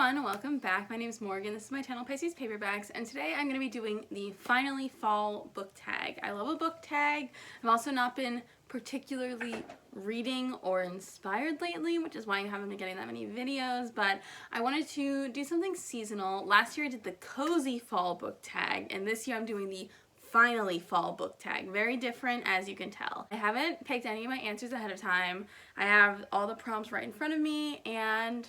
everyone, welcome back. My name is Morgan. This is my channel Pisces Paperbacks, and today I'm going to be doing the Finally Fall book tag. I love a book tag. I've also not been particularly reading or inspired lately, which is why I haven't been getting that many videos, but I wanted to do something seasonal. Last year I did the Cozy Fall book tag, and this year I'm doing the Finally Fall book tag. Very different, as you can tell. I haven't picked any of my answers ahead of time. I have all the prompts right in front of me, and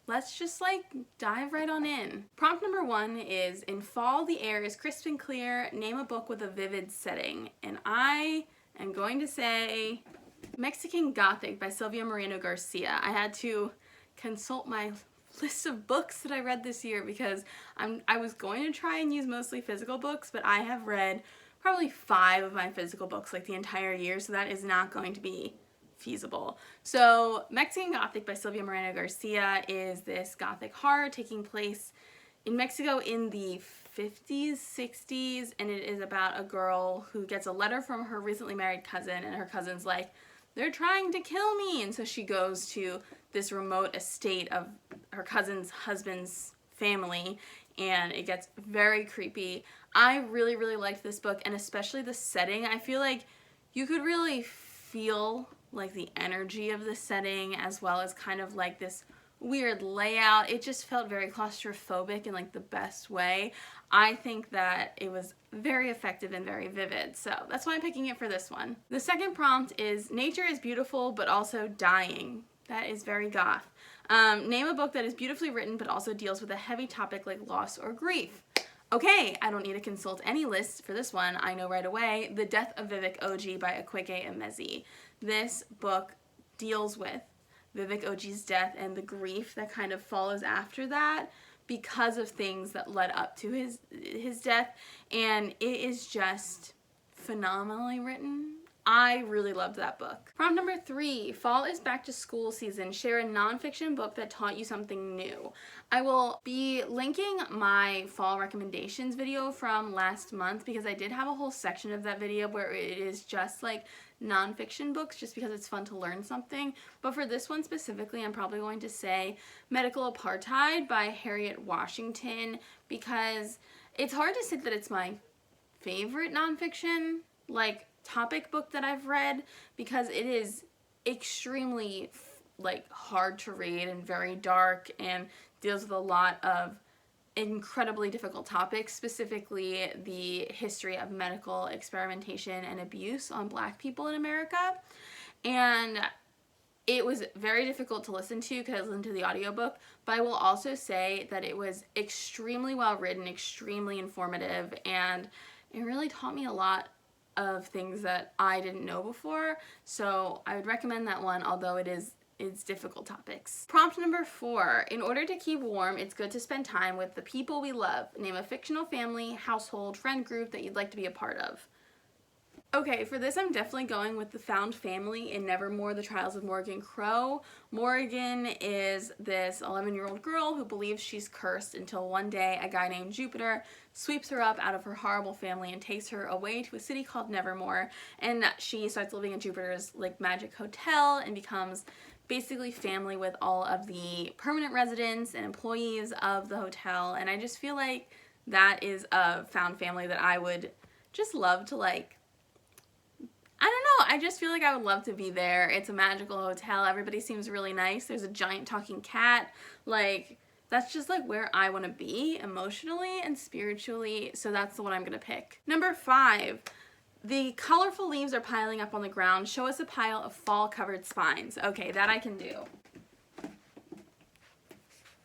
let's just dive right on in. Prompt number 1 is, in fall the air is crisp and clear, name a book with a vivid setting. And I am going to say Mexican Gothic by Silvia Moreno Garcia. I had to consult my list of books that I read this year because I was going to try and use mostly physical books, but I have read probably 5 of my physical books the entire year, so that is not going to be feasible. So Mexican Gothic by Silvia Moreno Garcia is this gothic horror taking place in Mexico in the 50s, 60s, and it is about a girl who gets a letter from her recently married cousin, and her cousin's like, they're trying to kill me, and so she goes to this remote estate of her cousin's husband's family, and it gets very creepy. I really, really liked this book, and especially the setting. I feel like you could really feel the energy of the setting, as well as kind of this weird layout. It just felt very claustrophobic in the best way. I think that it was very effective and very vivid, so that's why I'm picking it for this one. The second prompt is, nature is beautiful but also dying. That is very goth. Name a book that is beautifully written but also deals with a heavy topic like loss or grief. Okay, I don't need to consult any lists for this one. I know right away. The Death of Vivek Oji by Akwaeke Emezi. This book deals with Vivek Oji's death and the grief that kind of follows after that because of things that led up to his death, and it is just phenomenally written. I really loved that book. Prompt number 3, fall is back to school season. Share a nonfiction book that taught you something new. I will be linking my fall recommendations video from last month because I did have a whole section of that video where it is just nonfiction books, just because it's fun to learn something. But for this one specifically, I'm probably going to say Medical Apartheid by Harriet Washington, because it's hard to say that it's my favorite nonfiction topic book that I've read, because it is extremely hard to read and very dark and deals with a lot of incredibly difficult topics, specifically the history of medical experimentation and abuse on Black people in America. And it was very difficult to listen to because I listened to the audiobook, but I will also say that it was extremely well written, extremely informative, and it really taught me a lot of things that I didn't know before, so I would recommend that one, although it's difficult topics. Prompt number 4, in order to keep warm, it's good to spend time with the people we love. Name a fictional family, household, friend group that you'd like to be a part of. Okay, for this I'm definitely going with the found family in Nevermore, The Trials of Morgan Crow. Morgan is this 11-year-old girl who believes she's cursed until one day a guy named Jupiter sweeps her up out of her horrible family and takes her away to a city called Nevermore, and she starts living in Jupiter's magic hotel and becomes basically family with all of the permanent residents and employees of the hotel. And I just feel like that is a found family that I would just love to I don't know, I just feel like I would love to be there. It's a magical hotel. Everybody seems really nice. There's a giant talking cat. That's just where I want to be emotionally and spiritually, so that's the one I'm going to pick. Number 5, the colorful leaves are piling up on the ground. Show us a pile of fall-covered spines. Okay, that I can do.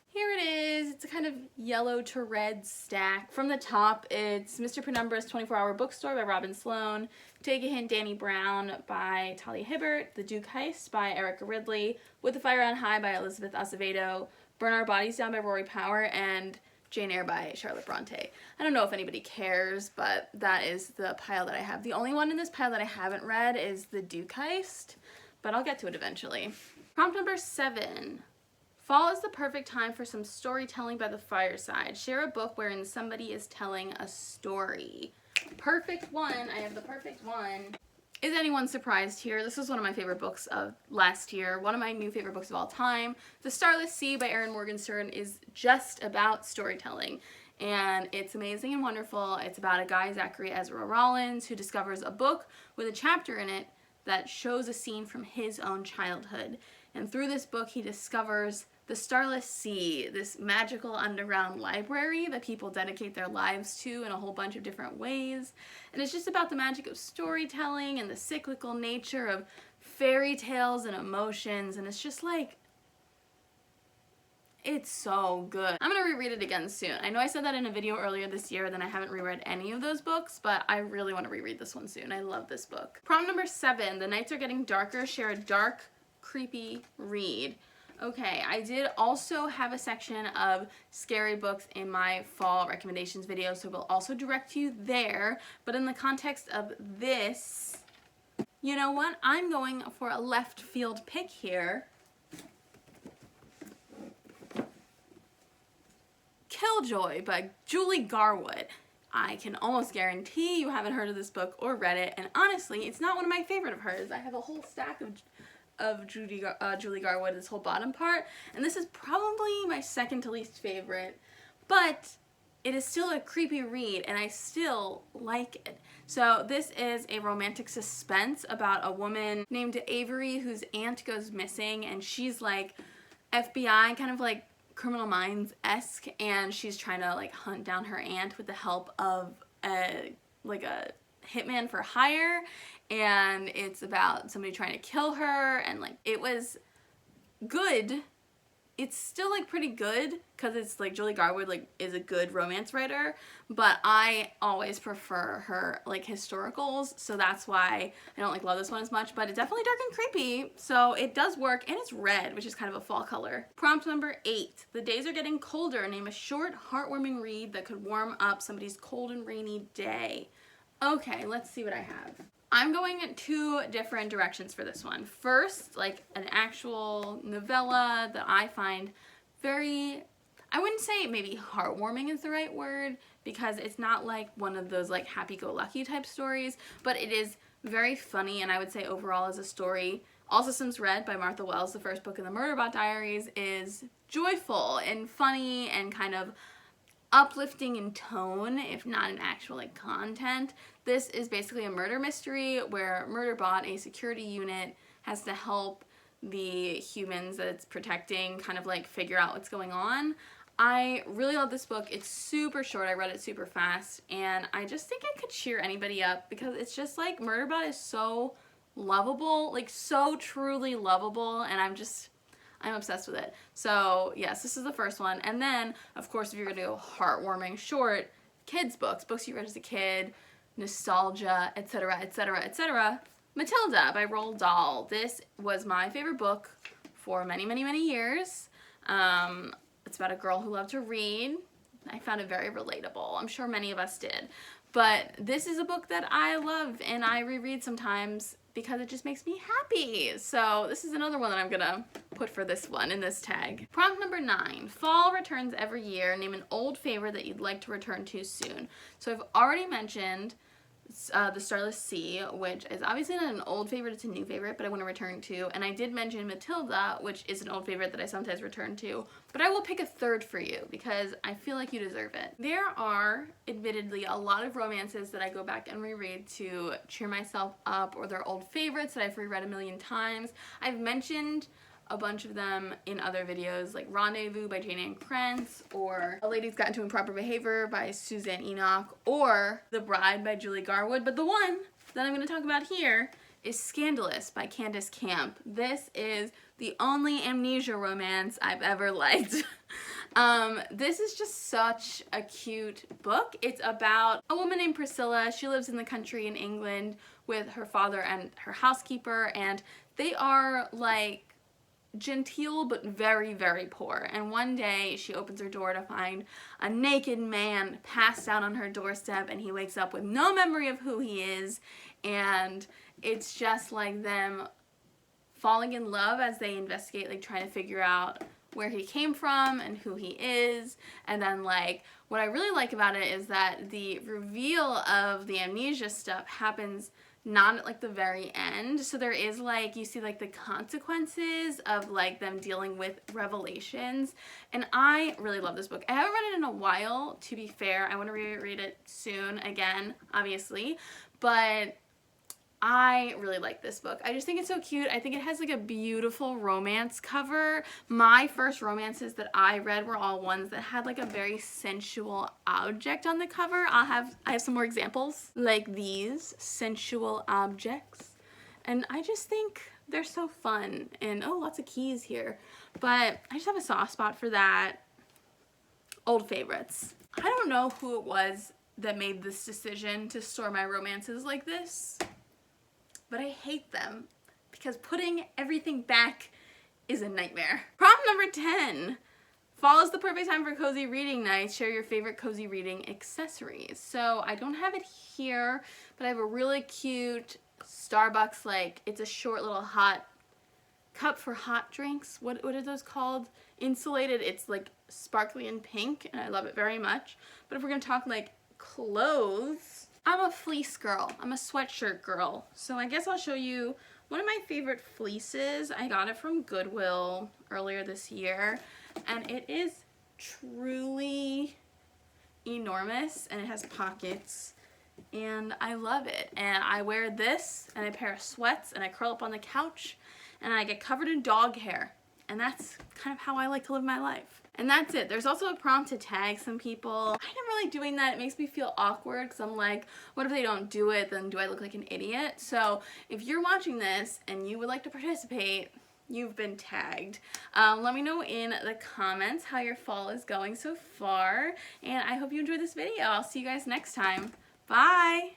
Here it is. It's a kind of yellow to red stack. From the top, it's Mr. Penumbra's 24-Hour Bookstore by Robin Sloan, Take a Hint, Danny Brown by Talia Hibbert, The Duke Heist by Erica Ridley, With the Fire on High by Elizabeth Acevedo, Burn Our Bodies Down by Rory Power, and Jane Eyre by Charlotte Bronte. I don't know if anybody cares, but that is the pile that I have. The only one in this pile that I haven't read is The Duke Heist, but I'll get to it eventually. Prompt number 7. Fall is the perfect time for some storytelling by the fireside. Share a book wherein somebody is telling a story. Perfect one. I have the perfect one. Is anyone surprised here? This is one of my favorite books of last year, one of my new favorite books of all time. The Starless Sea by Erin Morgenstern is just about storytelling, and it's amazing and wonderful. It's about a guy, Zachary Ezra Rollins, who discovers a book with a chapter in it that shows a scene from his own childhood. And through this book, he discovers the Starless Sea, this magical underground library that people dedicate their lives to in a whole bunch of different ways. And it's just about the magic of storytelling and the cyclical nature of fairy tales and emotions. And it's just like, it's so good. I'm gonna reread it again soon. I know I said that in a video earlier this year, then I haven't reread any of those books, but I really want to reread this one soon. I love this book. Prompt number 7, The Nights Are Getting Darker. Share a dark, creepy read. Okay, I did also have a section of scary books in my fall recommendations video, so we'll also direct you there. But in the context of this, you know what? I'm going for a left field pick here. Killjoy by Julie Garwood. I can almost guarantee you haven't heard of this book or read it, and honestly, it's not one of my favorite of hers. I have a whole stack of Julie Garwood, this whole bottom part, and this is probably my second to least favorite, but it is still a creepy read and I still like it. So this is a romantic suspense about a woman named Avery whose aunt goes missing, and she's like FBI, kind of like Criminal Minds-esque, and she's trying to like hunt down her aunt with the help of a hitman for hire, and it's about somebody trying to kill her, and like it was good. It's still like pretty good because it's like Julie Garwood like is a good romance writer, but I always prefer her like historicals, so that's why I don't like love this one as much, but it's definitely dark and creepy, so it does work, and it's red, which is kind of a fall color. Prompt number 8, The Days Are Getting Colder. Name a short, heartwarming read that could warm up somebody's cold and rainy day. Okay, let's see what I have. I'm going in 2 different directions for this one. First, like an actual novella that I find very, I wouldn't say maybe heartwarming is the right word, because it's not like one of those like happy-go-lucky type stories, but it is very funny, and I would say overall as a story, All Systems Red by Martha Wells, the first book in the Murderbot Diaries, is joyful and funny and kind of uplifting in tone, if not in actual like content. This is basically a murder mystery where Murderbot, a security unit, has to help the humans that it's protecting kind of like figure out what's going on. I really love this book. It's super short. I read it super fast, and I just think it could cheer anybody up because it's just like Murderbot is so lovable, like so truly lovable, and I'm obsessed with it. So yes, this is the first one. And then, of course, if you're gonna go heartwarming, short, kids books you read as a kid, nostalgia, etc., etc., etc., Matilda by Roald Dahl. This was my favorite book for many, many, many years. It's about a girl who loved to read. I found it very relatable. I'm sure many of us did. But this is a book that I love and I reread sometimes because it just makes me happy. So this is another one that I'm gonna put for this one in this tag. Prompt number 9, fall returns every year. Name an old favorite that you'd like to return to soon. So I've already mentioned The Starless Sea, which is obviously not an old favorite, it's a new favorite, but I want to return to. And I did mention Matilda, which is an old favorite that I sometimes return to, but I will pick a third for you because I feel like you deserve it. There are, admittedly, a lot of romances that I go back and reread to cheer myself up, or they're old favorites that I've reread a million times. I've mentioned a bunch of them in other videos, like Rendezvous by Jane Ann Krentz, or A Lady's Got Into Improper Behavior by Suzanne Enoch, or The Bride by Julie Garwood. But the one that I'm going to talk about here is Scandalous by Candace Camp. This is the only amnesia romance I've ever liked. This is just such a cute book. It's about a woman named Priscilla. She lives in the country in England with her father and her housekeeper, and they are like genteel but very, very poor. And one day she opens her door to find a naked man passed out on her doorstep, and he wakes up with no memory of who he is, and it's just like them falling in love as they investigate, like trying to figure out where he came from and who he is. And then like what I really like about it is that the reveal of the amnesia stuff happens not at like the very end. So there is like, you see like the consequences of like them dealing with revelations. And I really love this book. I haven't read it in a while, to be fair. I want to reread it soon again, obviously. But I really like this book. I just think it's so cute. I think it has like a beautiful romance cover. My first romances that I read were all ones that had like a very sensual object on the cover. I have some more examples like these sensual objects. And I just think they're so fun. And oh, lots of keys here. But I just have a soft spot for that. Old favorites. I don't know who it was that made this decision to store my romances like this, but I hate them because putting everything back is a nightmare. Prompt number 10. Fall is the perfect time for cozy reading nights. Share your favorite cozy reading accessories. So I don't have it here, but I have a really cute Starbucks, like it's a short little hot cup for hot drinks. What are those called? Insulated. It's like sparkly and pink, and I love it very much. But if we're gonna talk like clothes, I'm a fleece girl. I'm a sweatshirt girl. So I guess I'll show you one of my favorite fleeces. I got it from Goodwill earlier this year, and it is truly enormous, and it has pockets, and I love it. And I wear this and a pair of sweats, and I curl up on the couch, and I get covered in dog hair. And that's kind of how I like to live my life. And that's it. There's also a prompt to tag some people. I am really doing that. It makes me feel awkward because I'm like, what if they don't do it? Then do I look like an idiot? So if you're watching this and you would like to participate, you've been tagged. Let me know in the comments how your fall is going so far. And I hope you enjoyed this video. I'll see you guys next time. Bye!